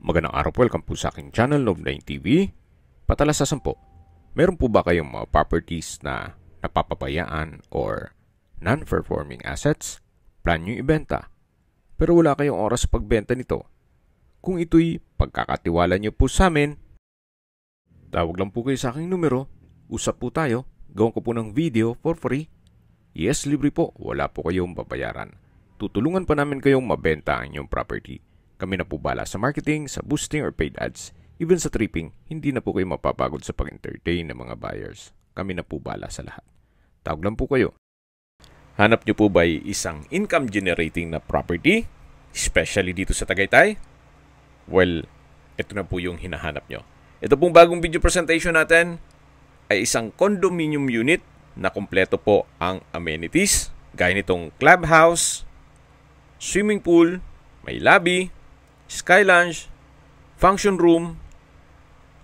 Magandang araw po, welcome po sa aking channel, Noob9 TV. Patalasasan po, meron po ba kayong mga properties na napapabayaan or non-performing assets? Plan nyo ibenta, pero wala kayong oras sa pagbenta nito. Kung ito'y pagkakatiwala nyo po sa amin, tawag lang po kayo sa aking numero, usap po tayo, gawin ko po ng video for free. Yes, libre po, wala po kayong babayaran. Tutulungan pa namin kayong mabenta ang inyong property. Kami na po bala sa marketing, sa boosting or paid ads. Even sa tripping, hindi na po kayo mapapagod sa pag-entertain ng mga buyers. Kami na po bala sa lahat. Tawag lang po kayo. Hanap nyo po ba isang income generating na property? Especially dito sa Tagaytay? Well, ito na po yung hinahanap nyo. Ito pong bagong video presentation natin ay isang condominium unit na kumpleto po ang amenities. Gaya nitong clubhouse, swimming pool, may lobby, sky lounge, function room,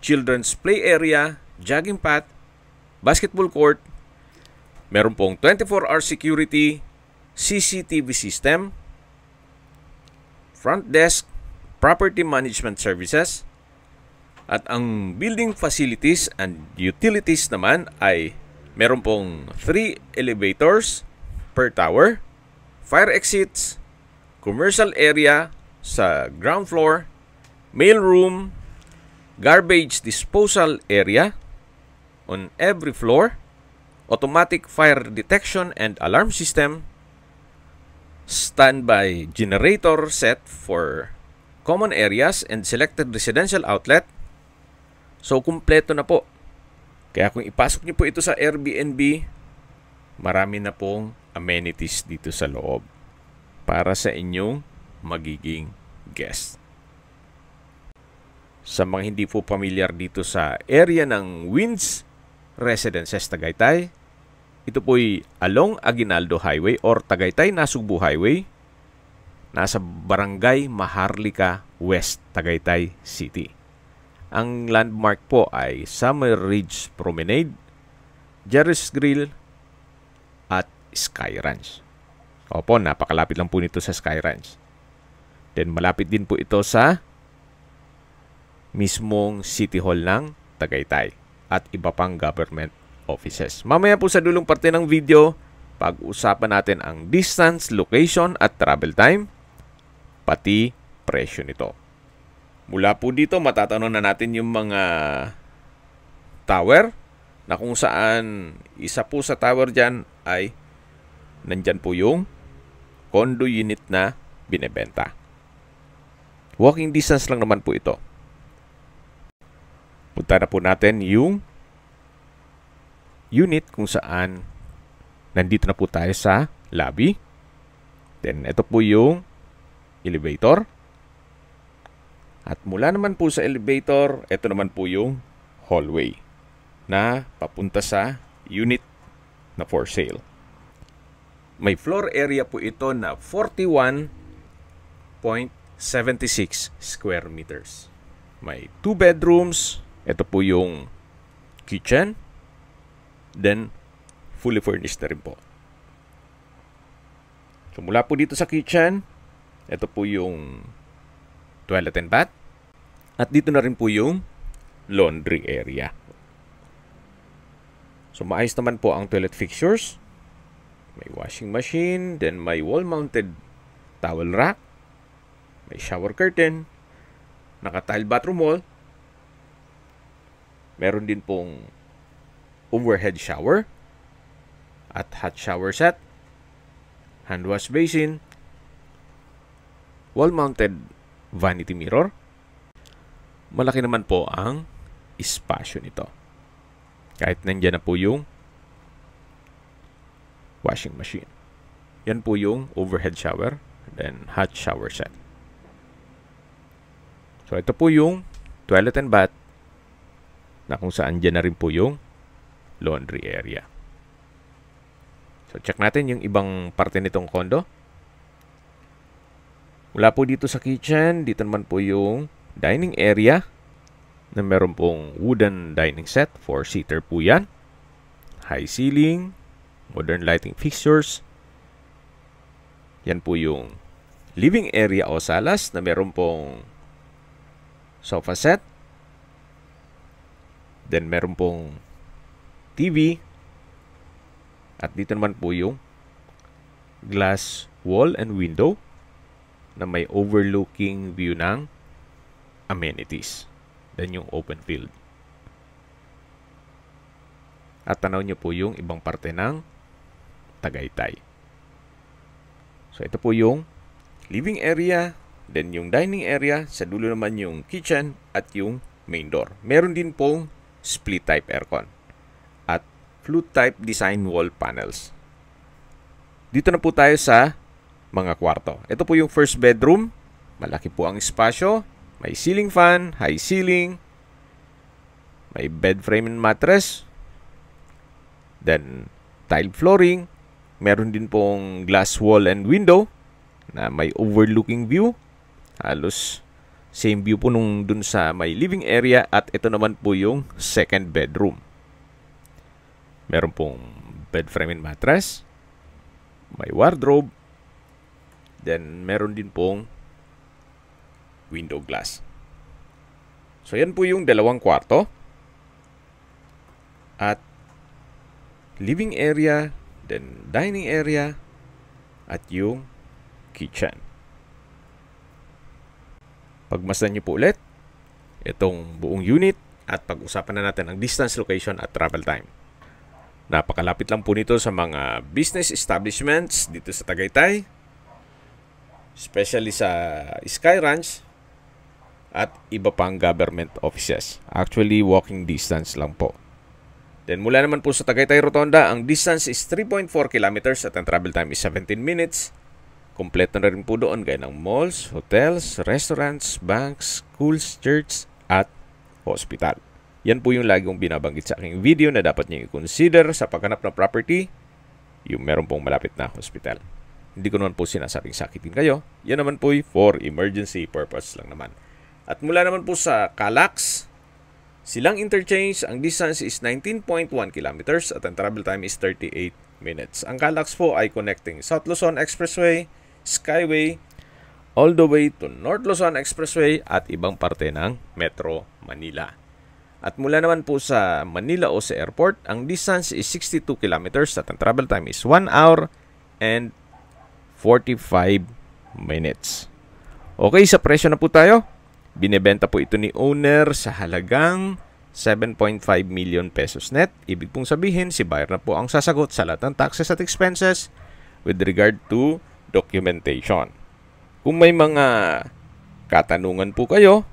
children's play area, jogging path, basketball court. Meron pong 24-hour security, CCTV system, front desk, property management services, at ang building facilities and utilities naman ay meron pong 3 elevators per tower, fire exits, commercial area sa ground floor, mail room, garbage disposal area on every floor, automatic fire detection and alarm system, standby generator set for common areas and selected residential outlet. So, kumpleto na po. Kaya kung ipasok niyo po ito sa Airbnb, marami na pong amenities dito sa loob para sa inyong magiging guest. Sa mga hindi po pamilyar dito sa area ng Winds Residences Tagaytay, ito po'y along Aguinaldo Highway or Tagaytay-Nasugbu Highway, nasa Barangay Maharlika West, Tagaytay City. Ang landmark po ay Summer Ridge Promenade, Jerry's Grill, at Sky Ranch. Opo, napakalapit lang po nito sa Sky Ranch. Then malapit din po ito sa mismong City Hall ng Tagaytay at iba pang government offices. Mamaya po sa dulong parte ng video, pag-usapan natin ang distance, location at travel time, pati presyo nito. Mula po dito, matatanong na natin yung mga tower na kung saan isa po sa tower dyan ay nandyan po yung condo unit na binebenta. Walking distance lang naman po ito. Punta na po natin yung unit kung saan nandito na po tayo sa lobby. Then, ito po yung elevator. At mula naman po sa elevator, ito naman po yung hallway na papunta sa unit na for sale. May floor area po ito na 41.76 square meters. May 2 bedrooms. Ito po yung kitchen. Then, fully furnished na rin po. So, mula po dito sa kitchen, ito po yung toilet and bath. At dito na rin po yung laundry area. So, maayos naman po ang toilet fixtures. May washing machine, then may wall-mounted towel rack, may shower curtain, naka-tile bathroom wall, meron din pong overhead shower at hot shower set, hand wash basin, wall-mounted vanity mirror. Malaki naman po ang espasyo nito. Kahit nandyan na po yung washing machine. Yan po yung overhead shower, then hot shower set. So, ito po yung toilet and bath na kung saan dyan na rin po yung laundry area. So, check natin yung ibang parte nitong condo. Mula po dito sa kitchen, dito naman po yung dining area na meron pong wooden dining set, 4-seater po yan. High ceiling, modern lighting fixtures. Yan po yung living area o salas na meron pong sofa set. Then meron pong TV. At dito naman po yung glass wall and window na may overlooking view ng amenities. Then yung open field. At tanaw nyo po yung ibang parte ng Tagaytay. So ito po yung living area, then yung dining area, sa dulo naman yung kitchen at yung main door. Meron din pong split type aircon at flute type design wall panels. Dito na po tayo sa mga kwarto. Ito po yung first bedroom. Malaki po ang espasyo. May ceiling fan, high ceiling. May bed frame and mattress. Then, tile flooring. Meron din pong glass wall and window na may overlooking view. Halos same view po nung dun sa may living area. At ito naman po yung second bedroom. Meron pong bed frame and mattress. May wardrobe. Then, meron din pong window glass. So, yan po yung dalawang kwarto. At living area, then dining area, at yung kitchen. Pagmasdan nyo po ulit itong buong unit at pag-usapan na natin ang distance, location, at travel time. Napakalapit lang po nito sa mga business establishments dito sa Tagaytay, especially sa Sky Ranch at iba pang government offices. Actually, walking distance lang po. Then mula naman po sa Tagaytay Rotonda, ang distance is 3.4 kilometers at ang travel time is 17 minutes. Kompleto na rin po doon gaya ng malls, hotels, restaurants, banks, schools, church, at hospital. Yan po yung lagi kong binabanggit sa aking video na dapat nyo i-consider sa paghanap ng property, yung meron pong malapit na hospital. Hindi ko naman po sinasabing sakitin kayo. Yan naman po for emergency purpose lang naman. At mula naman po sa Calax, silang interchange, ang distance is 19.1 kilometers at ang travel time is 38 minutes. Ang Calax po ay connecting South Luzon Expressway, Skyway, all the way to North Luzon Expressway at ibang parte ng Metro Manila. At mula naman po sa Manila o sa airport, ang distance is 62 kilometers at ang travel time is 1 hour and 45 minutes. Okay, sa presyo na po tayo. Binebenta po ito ni owner sa halagang 7.5 million pesos net. Ibig pong sabihin, si buyer na po ang sasagot sa lahat ng taxes at expenses with regard to documentation. Kung may mga katanungan po kayo,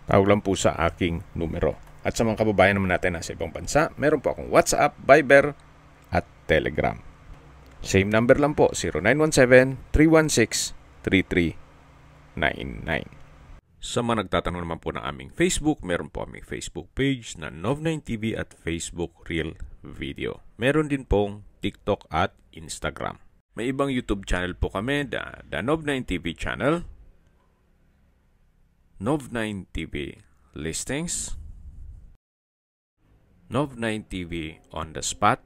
tawag lang po sa aking numero. At sa mga kababayan naman natin nasa ibang bansa, meron po akong WhatsApp, Viber, at Telegram. Same number lang po, 0917-316-3399. Sa mga nagtatanong naman po ng aming Facebook, meron po aming Facebook page na Nov9TV at Facebook Real Video. Meron din pong TikTok at Instagram. May ibang YouTube channel po kami, the Nov9TV channel, Nov9TV Listings, Nov9TV On The Spot,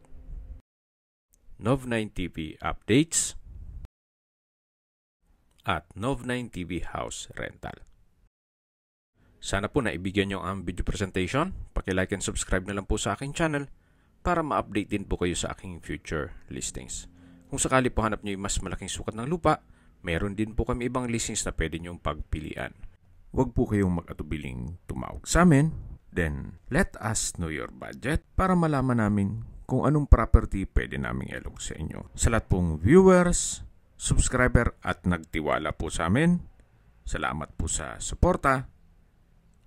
Nov9TV Updates, at Nov9TV House Rental. Sana po naibigyan nyo ang video presentation. Paki-like and subscribe na lang po sa aking channel para ma-update din po kayo sa aking future listings. Kung sakali po hanap nyo yung mas malaking sukat ng lupa, meron din po kami ibang listings na pwede nyong pagpilian. Huwag po kayong mag-atubiling tumawag sa amin. Then, let us know your budget para malaman namin kung anong property pwede naming ilog sa inyo. Sa lahat pong viewers, subscriber at nagtiwala po sa amin, salamat po sa suporta.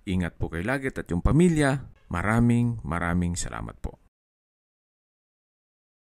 Ingat po kayo lagi at yung pamilya. Maraming salamat po.